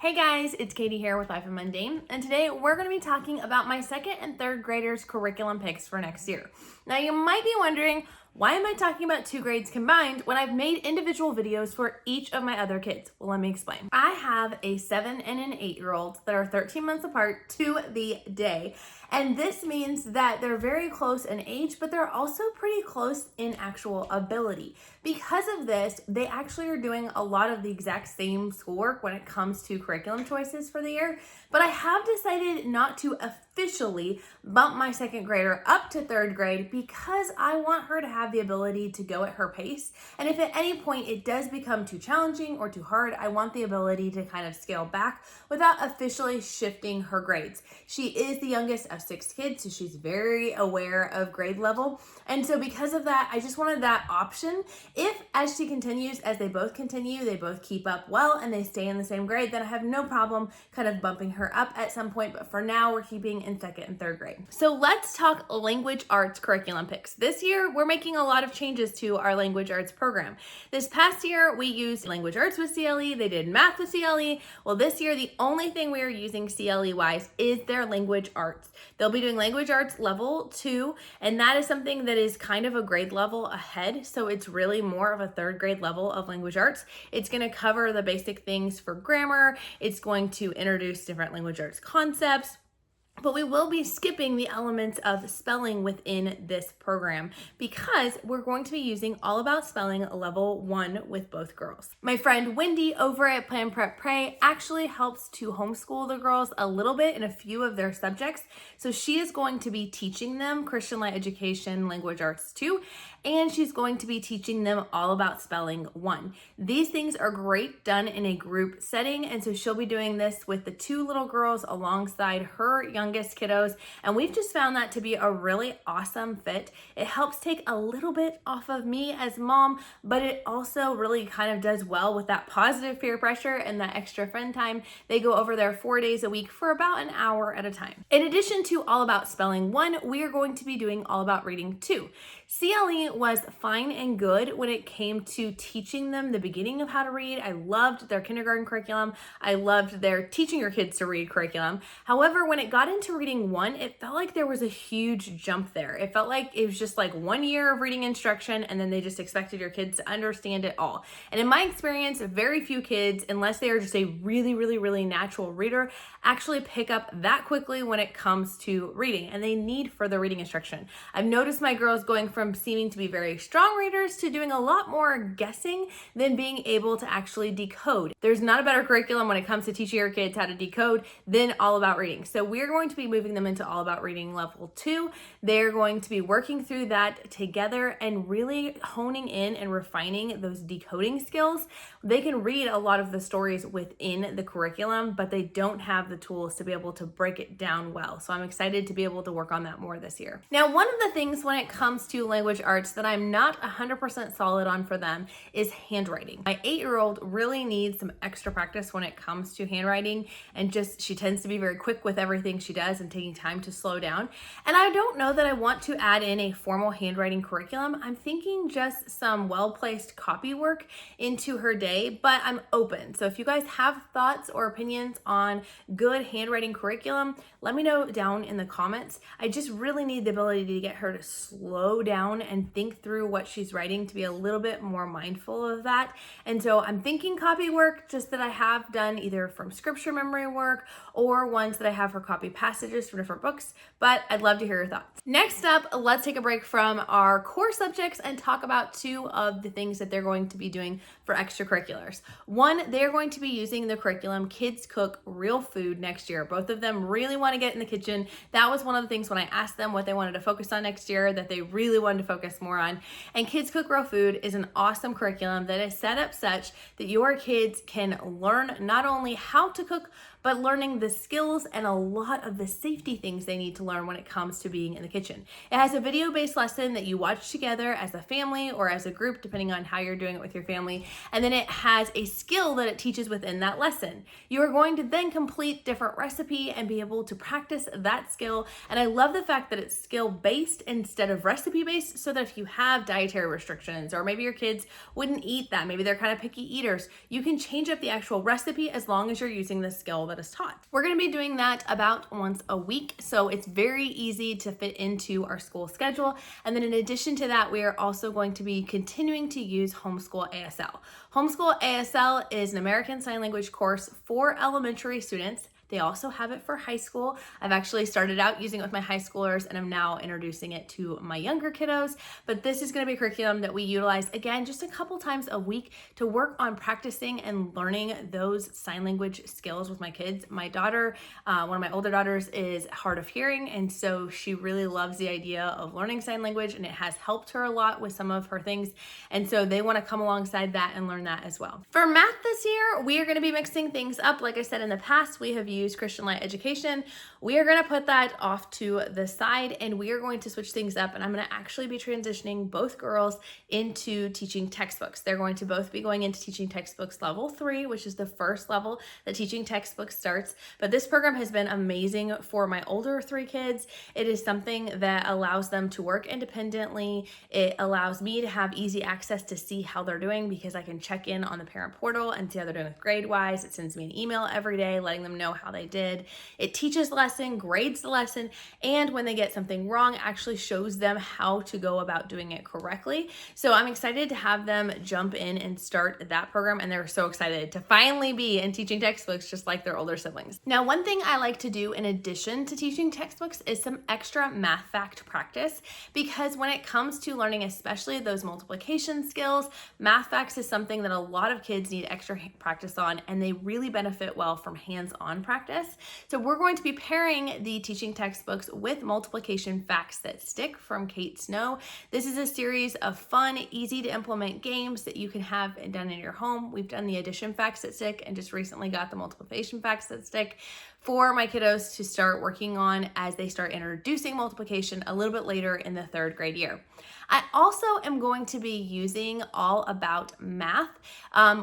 Hey guys, it's Katie here with Life in Mundane, and today we're going to be talking about my second and third graders' curriculum picks for next year. Now you might be wondering, why am I talking about two grades combined when I've made individual videos for each of my other kids? Well, let me explain. I have a 7 and an 8-year-old that are 13 months apart to the day. And this means that they're very close in age, but they're also pretty close in actual ability. Because of this, they actually are doing a lot of the exact same schoolwork when it comes to curriculum choices for the year. But I have decided not to officially bump my second grader up to third grade because I want her to have the ability to go at her pace. And if at any point it does become too challenging or too hard, I want the ability to kind of scale back without officially shifting her grades. She is the youngest of 6 kids, so she's very aware of grade level. And so because of that, I just wanted that option. If as she continues, as they both continue, they both keep up well and they stay in the same grade, then I have no problem kind of bumping her up at some point. But for now, we're keeping in second and third grade. So let's talk language arts curriculum picks. This year, we're making a lot of changes to our language arts program. This past year, we used language arts with CLE. They did math with CLE. Well, this year, the only thing we are using CLE-wise is their language arts. They'll be doing language arts level 2, and that is something that is kind of a grade level ahead. So it's really more of a third grade level of language arts. It's going to cover the basic things for grammar. It's going to introduce different language arts concepts. But we will be skipping the elements of spelling within this program because we're going to be using All About Spelling level 1 with both girls. My friend Wendy over at Plan Prep Pray actually helps to homeschool the girls a little bit in a few of their subjects. So she is going to be teaching them Christian Light Education, Language Arts 2, and she's going to be teaching them All About Spelling 1. These things are great done in a group setting, and so she'll be doing this with the 2 little girls alongside her youngest kiddos, and we've just found that to be a really awesome fit. It helps take a little bit off of me as mom, but it also really kind of does well with that positive peer pressure and that extra friend time. They go over there 4 days a week for about an hour at a time. In addition to All About Spelling 1, we are going to be doing All About Reading 2. CLE was fine and good when it came to teaching them the beginning of how to read. I loved their kindergarten curriculum. I loved their teaching your kids to read curriculum. However, when it got into reading 1, it felt like there was a huge jump there. It felt like it was just like 1 year of reading instruction and then they just expected your kids to understand it all. And in my experience, very few kids, unless they are just a really natural reader, actually pick up that quickly when it comes to reading, and they need further reading instruction. I've noticed my girls going from seeming to be very strong readers to doing a lot more guessing than being able to actually decode. There's not a better curriculum when it comes to teaching your kids how to decode than All About Reading. So we're going to be moving them into All About Reading level 2. They're going to be working through that together and really honing in and refining those decoding skills. They can read a lot of the stories within the curriculum, but they don't have the tools to be able to break it down well. So I'm excited to be able to work on that more this year. Now, one of the things when it comes to language arts that I'm not 100% solid on for them is handwriting. My 8-year-old really needs some extra practice when it comes to handwriting, and just she tends to be very quick with everything she does and taking time to slow down. And I don't know that I want to add in a formal handwriting curriculum. I'm thinking just some well-placed copy work into her day, but I'm open. So if you guys have thoughts or opinions on good handwriting curriculum, let me know down in the comments. I just really need the ability to get her to slow down and think through what she's writing, to be a little bit more mindful of that. And so I'm thinking copy work, just that I have done either from scripture memory work or ones that I have her copy passages from different books, but I'd love to hear your thoughts. Next up, let's take a break from our core subjects and talk about 2 of the things that they're going to be doing for extracurriculars. One, they're going to be using the curriculum Kids Cook Real Food next year. Both of them really want to get in the kitchen. That was one of the things when I asked them what they wanted to focus on next year that they really wanted to focus more on. And Kids Cook Real Food is an awesome curriculum that is set up such that your kids can learn not only how to cook, but learning the skills and a lot of the safety things they need to learn when it comes to being in the kitchen. It has a video-based lesson that you watch together as a family or as a group, depending on how you're doing it with your family. and then it has a skill that it teaches within that lesson. You are going to then complete different recipe and be able to practice that skill. And I love the fact that it's skill based instead of recipe based, so that if you have dietary restrictions, or maybe your kids wouldn't eat that, maybe they're kind of picky eaters, you can change up the actual recipe as long as you're using the skill that is taught. We're going to be doing that about once a week, so it's very easy to fit into our school schedule. And then in addition to that, we are also going to be continuing to use Homeschool ASL. Homeschool ASL is an American Sign Language course for elementary students. They also have it for high school. I've actually started out using it with my high schoolers, and I'm now introducing it to my younger kiddos. But this is going to be a curriculum that we utilize, again, just a couple times a week to work on practicing and learning those sign language skills with my kids. My daughter, one of my older daughters, is hard of hearing, and so she really loves the idea of learning sign language, and it has helped her a lot with some of her things. And so they want to come alongside that and learn that as well. For math this year, we are going to be mixing things up. Like I said in the past, we have used Christian Light Education. We are going to put that off to the side, and we are going to switch things up, and I'm going to actually be transitioning both girls into teaching textbooks. They're going to both be going into teaching textbooks level 3, which is the first level that teaching textbooks starts. But this program has been amazing for my older 3 kids. It is something that allows them to work independently. It allows me to have easy access to see how they're doing, because I can check in on the parent portal and see how they're doing with grade wise. It sends me an email every day letting them know how they did. It teaches the lesson, grades the lesson, and when they get something wrong, actually shows them how to go about doing it correctly. So I'm excited to have them jump in and start that program, and they're so excited to finally be in teaching textbooks just like their older siblings. Now, one thing I like to do in addition to teaching textbooks is some extra math fact practice, because when it comes to learning, especially those multiplication skills, math facts is something that a lot of kids need extra practice on, and they really benefit well from hands-on practice. So we're going to be pairing the teaching textbooks with multiplication facts that stick from Kate Snow. This is a series of fun, easy to implement games that you can have done in your home. We've done the addition facts that stick, and just recently got the multiplication facts that stick for my kiddos to start working on as they start introducing multiplication a little bit later in the 3rd grade year. I also am going to be using All About Math.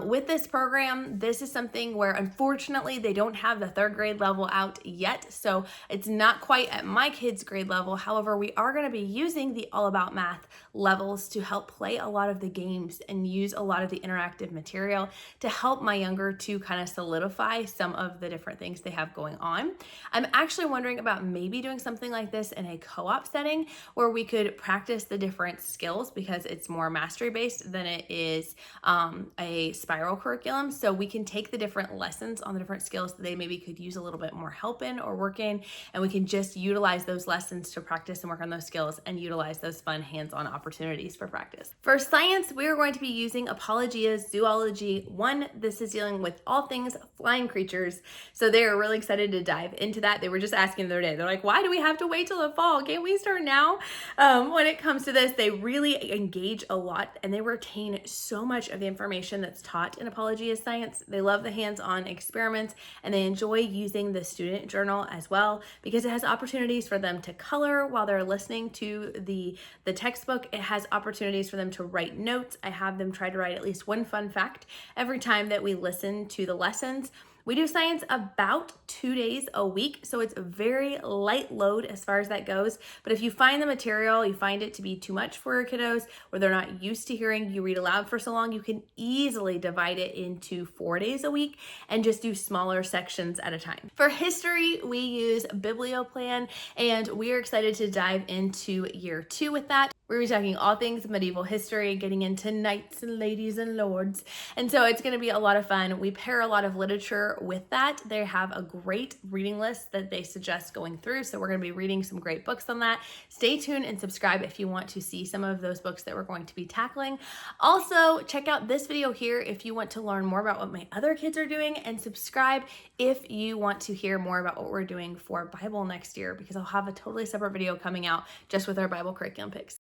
With this program, this is something where unfortunately they don't have the 3rd grade level out yet, so it's not quite at my kids' grade level. However, we are going to be using the All About Math levels to help play a lot of the games and use a lot of the interactive material to help my younger to kind of solidify some of the different things they have going on. I'm actually wondering about maybe doing something like this in a co-op setting where we could practice the different skills, because it's more mastery based than it is a spiral curriculum. So we can take the different lessons on the different skills that they maybe could use a little bit more help in or work in, and we can just utilize those lessons to practice and work on those skills and utilize those fun hands-on opportunities for practice. For science, we are going to be using Apologia's Zoology 1. This is dealing with all things flying creatures. So they are really excited to dive into that. They were just asking the other day, they're like, why do we have to wait till the fall? Can't we start now? When it comes to this, they really engage a lot, and they retain so much of the information that's taught in Apologia's science. They love the hands-on experiments, and they enjoy using the student journal as well, because it has opportunities for them to color while they're listening to the textbook. It has opportunities for them to write notes. I have them try to write at least one fun fact every time that we listen to the lessons. We do science about 2 days a week, so it's a very light load as far as that goes. But if you find the material, you find it to be too much for your kiddos, or they're not used to hearing you read aloud for so long, you can easily divide it into 4 days a week and just do smaller sections at a time. For history, we use Biblioplan, and we are excited to dive into year 2 with that. We're going to be talking all things medieval history, getting into knights and ladies and lords. And so it's going to be a lot of fun. We pair a lot of literature with that. They have a great reading list that they suggest going through. So we're going to be reading some great books on that. Stay tuned and subscribe if you want to see some of those books that we're going to be tackling. Also, check out this video here if you want to learn more about what my other kids are doing, and subscribe if you want to hear more about what we're doing for Bible next year, because I'll have a totally separate video coming out just with our Bible curriculum picks.